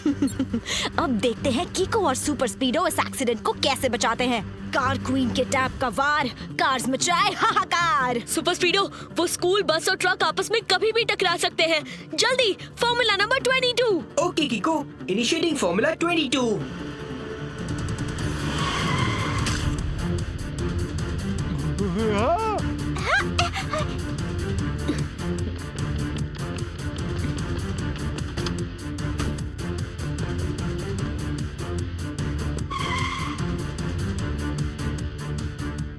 अब देखते हैं कीको और सुपर स्पीडो इस एक्सीडेंट को कैसे बचाते हैं। कार क्वीन के टैप का वार, कार्स मचाए हाहाकार। सुपर स्पीडो, वो स्कूल बस और ट्रक आपस में कभी भी टकरा सकते हैं। जल्दी formula number 22। Okay कीको, initiating formula 22।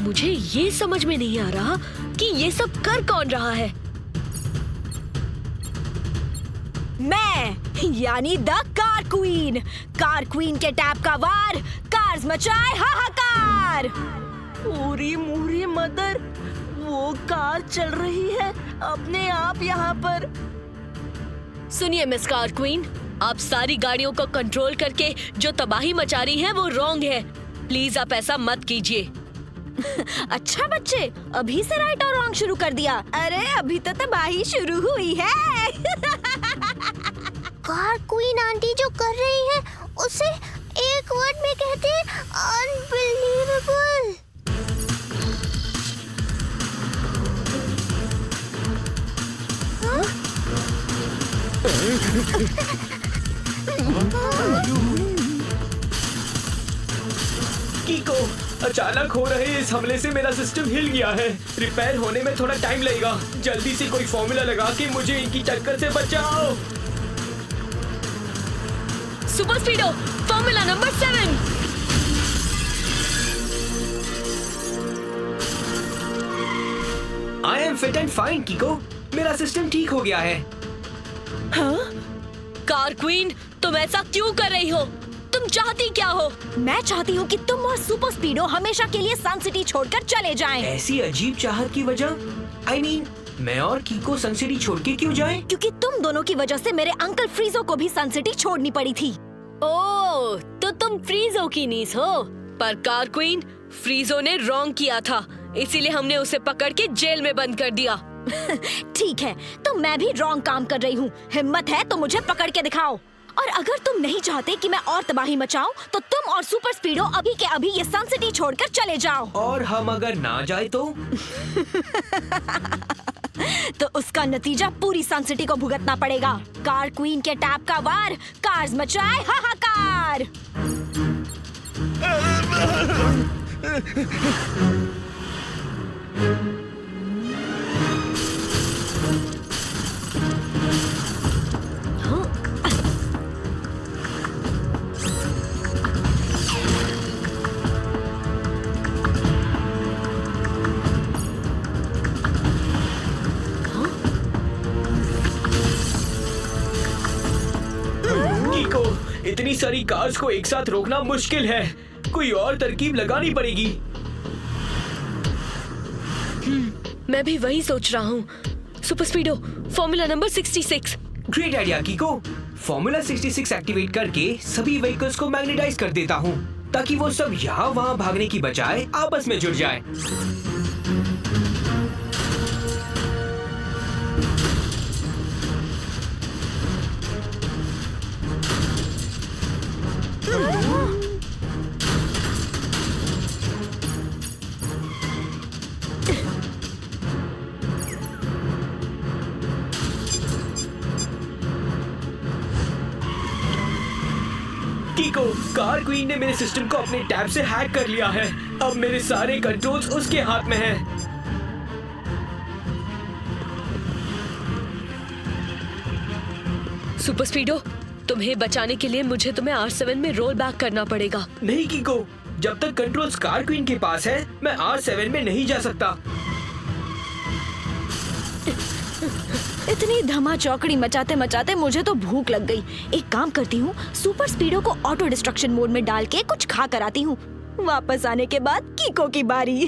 मुझे ये समझ में नहीं आ रहा कि ये सब कर कौन रहा है। मैं यानी the car queen. Car queen के टैप का वार, कार्स मचाए हाहाकार। पूरी मूरी मदर, वो कार चल रही है अपने आप यहाँ पर। सुनिए मिस कार क्वीन, आप सारी गाड़ियों को कंट्रोल करके जो तबाही मचा रही हैं वो रॉन्ग है। प्लीज आप ऐसा मत कीजिए। अच्छा बच्चे, अभी से राइट और रॉन्ग शुरू कर दिया। अरे अभी तो तबाही शुरू हुई है। कार क्वीन आंटी जो कर रही है उसे एक वर्ड में कहते हैं अनबिलीवेबल। कीको, अचानक हो रहे इस हमले से मेरा सिस्टम हिल गया है। रिपेयर होने में थोड़ा टाइम लगेगा। जल्दी से कोई फॉर्मूला लगा के मुझे इनकी टक्कर से बचाओ। Super speedo, formula number 7। I am fit and fine कीको, मेरा सिस्टम ठीक हो गया है। कार क्वीन, तुम ऐसा क्यों कर रही हो? तुम चाहती क्या हो? मैं चाहती हूँ कि तुम और सुपर स्पीडो हमेशा के लिए सन सिटी छोड़कर चले जाएं। ऐसी अजीब चाहत की वजह? I mean, मैं और कीको सन सिटी छोड़ के क्यों जाएं? क्योंकि तुम दोनों की वजह से मेरे अंकल फ्रीजो को भी सन सिटी छोड़नी पड़ी थी। ओह, तो तुम फ्रीजो की नीस हो। पर कार क्वीन, फ्रीजो ने रॉन्ग किया था, इसीलिए हमने उसे पकड़ के जेल में बंद कर दिया। ठीक है, तो मैं भी रॉन्ग काम कर रही हूँ। हिम्मत है तो मुझे पकड़ के दिखाओ। और अगर तुम नहीं चाहते कि मैं और तबाही मचाऊं, तो तुम और सुपर स्पीडो अभी के अभी ये सन सिटी छोड़कर चले जाओ। और हम अगर ना जाए तो? तो उसका नतीजा पूरी सन सिटी को भुगतना पड़ेगा। कार क्वीन के टैप का वार, कार्स मचाए हाहाकार। इतनी सारी कार्स को एक साथ रोकना मुश्किल है। कोई और तरकीब लगानी पड़ेगी। मैं भी वही सोच रहा हूँ। Super speedo, formula number 66। Great idea कीको। फॉर्मूला 66 एक्टिवेट करके सभी व्हीकल्स को मैग्नेटाइज कर देता हूँ, ताकि वो सब यहाँ वहाँ भागने की बजाय आपस में जुड़ जाए। कीको, कार क्वीन ने मेरे सिस्टम को अपने टैब से हैक कर लिया है। अब मेरे सारे कंट्रोल्स उसके हाथ में हैं। सुपर स्पीडो, तुम्हें बचाने के लिए मुझे तुम्हें R7 में रोल बैक करना पड़ेगा। नहीं कीको, जब तक कंट्रोल्स कार क्वीन के पास है, मैं R7 में नहीं जा सकता। इतनी धमा चौकड़ी मचाते मचाते मुझे तो भूख लग गई। एक काम करती हूँ, सुपर स्पीडो को ऑटो डिस्ट्रक्शन मोड में डाल के कुछ खा कर आती हूँ। वापस आने के बाद कीको की बारी।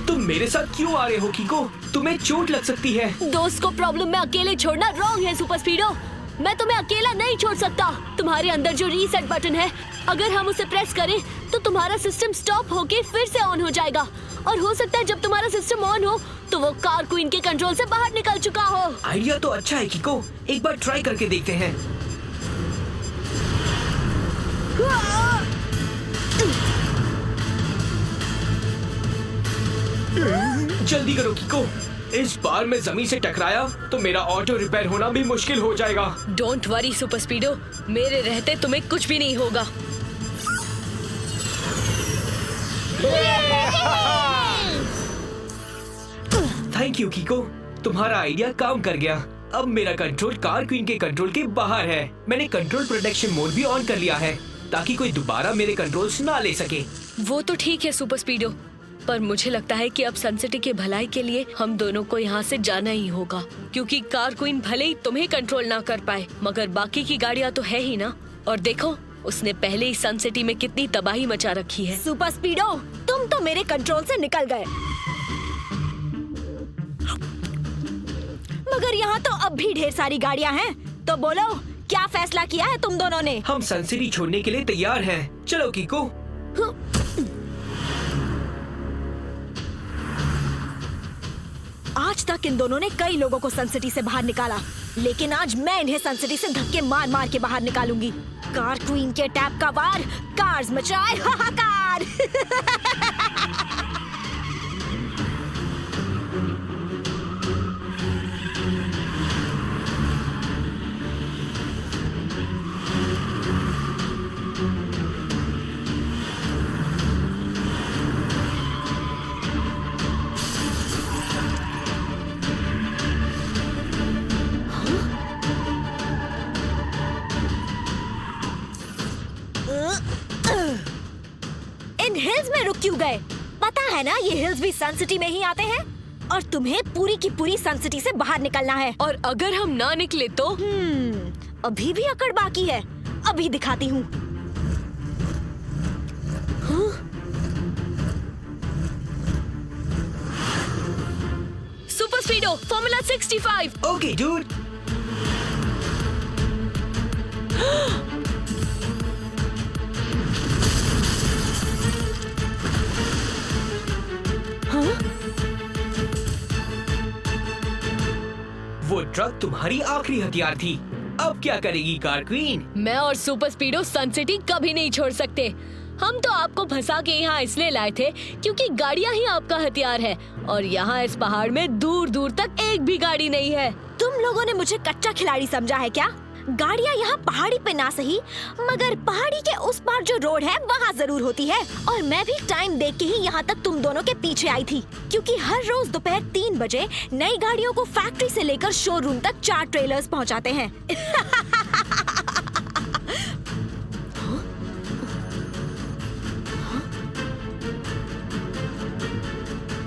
तुम मेरे साथ क्यों आ रहे हो कीको? तुम्हें चोट लग सकती है। दोस्त को प्रॉब्लम में अकेले छोड़ना रॉन्ग है सुपर स्पीडो। मैं तुम्हें अकेला नहीं छोड़ सकता। तुम्हारे अंदर जो रीसेट बटन है अगर हम उसे प्रेस करें तो तुम्हारा सिस्टम स्टॉप होके फिर से ऑन हो जाएगा, और हो सकता है जब तुम्हारा सिस्टम ऑन हो तो वो कार क्वीन के कंट्रोल से बाहर निकल चुका हो। आइडिया तो अच्छा है किको, एक बार ट्राई करके देखते हैं। जल्दी करो किको, इस बार मैं जमीन से टकराया तो मेरा ऑटो रिपेयर होना भी मुश्किल हो जाएगा। डोंट वरी सुपर स्पीडो, मेरे रहते तुम्हें कुछ भी नहीं होगा। थैंक यू किको, तुम्हारा आइडिया काम कर गया। अब मेरा कंट्रोल कार क्वीन के कंट्रोल के बाहर है। मैंने कंट्रोल प्रोटेक्शन मोड भी ऑन कर लिया है ताकि कोई दोबारा मेरे कंट्रोल्स ना ले सके। वो तो ठीक है सुपर स्पीडो, पर मुझे लगता है कि अब सनसिटी के भलाई के लिए हम दोनों को यहाँ से जाना ही होगा, क्योंकि कार क्वीन भले ही तुम्हें कंट्रोल ना कर पाए मगर बाकी की गाड़ियाँ तो है ही ना। और देखो उसने पहले ही सनसिटी में कितनी तबाही मचा रखी है। सुपर स्पीडो, तुम तो मेरे कंट्रोल से निकल गए, मगर यहाँ तो अब भी ढेर सारी गाड़ियाँ हैं। तो बोलो क्या फैसला किया है तुम दोनों ने? हम सनसिटी छोड़ने के लिए तैयार हैं। चलो किको। आज तक इन दोनों ने कई लोगों को सनसिटी से बाहर निकाला, लेकिन आज मैं इन्हें सनसिटी से धक्के मार मार के बाहर निकालूंगी। कार क्वीन के टैप का वार, कार्स मचाए हाहाकार। इन हिल्स में रुक क्यों गए? पता है ना ये हिल्स भी सन सिटी में ही आते हैं, और तुम्हें पूरी की पूरी सन सिटी से बाहर निकलना है। और अगर हम ना निकले तो? अभी भी अकड़ बाकी है, अभी दिखाती हूँ। Super speedo formula 65। Okay dude. वो ट्रक तुम्हारी आखिरी हथियार थी। अब क्या करेगी कार क्वीन? मैं और सुपर स्पीडो सन सिटी कभी नहीं छोड़ सकते। हम तो आपको फंसा के यहाँ इसलिए लाए थे क्योंकि गाड़ियाँ ही आपका हथियार है, और यहाँ इस पहाड़ में दूर दूर तक एक भी गाड़ी नहीं है। तुम लोगों ने मुझे कच्चा खिलाड़ी समझा है क्या? गाड़ियाँ यहाँ पहाड़ी पे ना सही, मगर पहाड़ी के उस पार जो रोड है वहाँ जरूर होती है। और मैं भी टाइम देख के ही यहाँ तक तुम दोनों के पीछे आई थी, क्योंकि हर रोज दोपहर 3 बजे नई गाड़ियों को फैक्ट्री से लेकर शोरूम तक 4 ट्रेलर्स पहुँचाते हैं।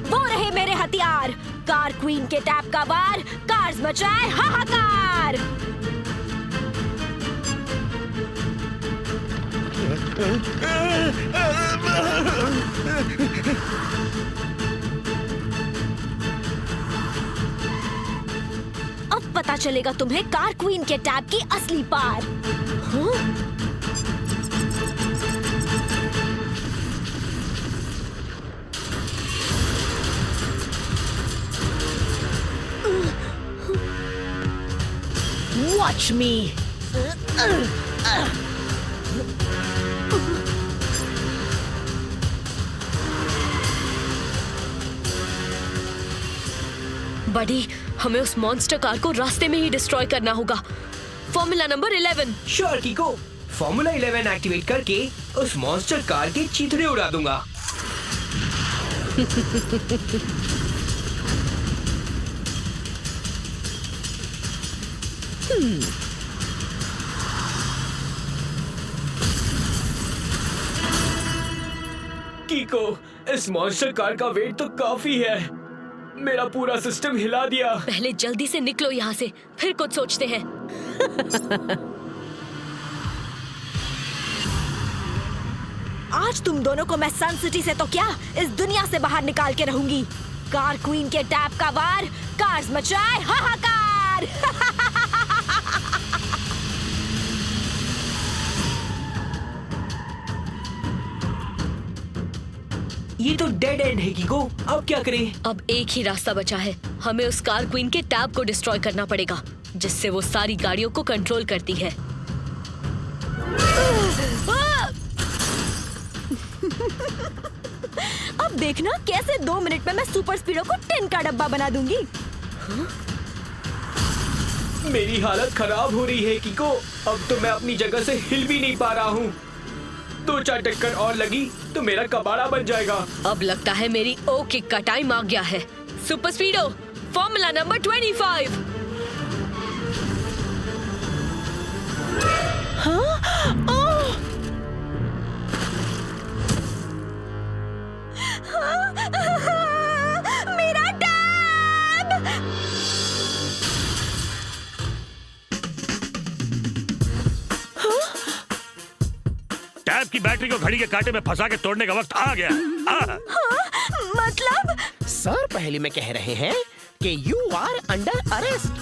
वो रहे मेरे हथियार, कार क्वीन के टैप का वार, कार्स मचाए हाहाकार। अब पता चलेगा तुम्हें कार क्वीन के टैप की असली पार। Watch me. बडी, हमें उस मॉन्स्टर कार को रास्ते में ही डिस्ट्रॉय करना होगा। Formula number 11। Sure किको, formula 11 activate करके उस मॉन्स्टर कार के चीथड़े उड़ा दूंगा। किको, इस मॉन्स्टर कार का वेट तो काफी है। मेरा पूरा सिस्टम हिला दिया। पहले जल्दी से निकलो यहाँ से, फिर कुछ सोचते हैं। आज तुम दोनों को मैं सन सिटी से तो क्या, इस दुनिया से बाहर निकाल के रहूंगी। कार क्वीन के टैप का वार, कार्स मचाए हाहाकार। ये तो डेड एंड है कीको। अब क्या करें? अब एक ही रास्ता बचा है, हमें उस कार क्वीन के टैब को डिस्ट्रॉय करना पड़ेगा, जिससे वो सारी गाड़ियों को कंट्रोल करती है। अब देखना कैसे 2 मिनट में मैं सुपर स्पीडो को 10 का डब्बा बना दूंगी। मेरी हालत खराब हो रही है कीको। अब तो मैं अपनी जगह से हिल भी नहीं पा रहा हूँ। 2-4 टक्कर और लगी तो मेरा कबाड़ा बन जाएगा। अब लगता है मेरी ओ किक का टाइम आ गया है। Super speedo formula number 25। मेरा टैब! टैब की बैटरी को घड़ी के कांटे में फंसा के तोड़ने का वक्त आ गया। मतलब सर पहले में कह रहे हैं कि यू आर अंडर अरेस्ट।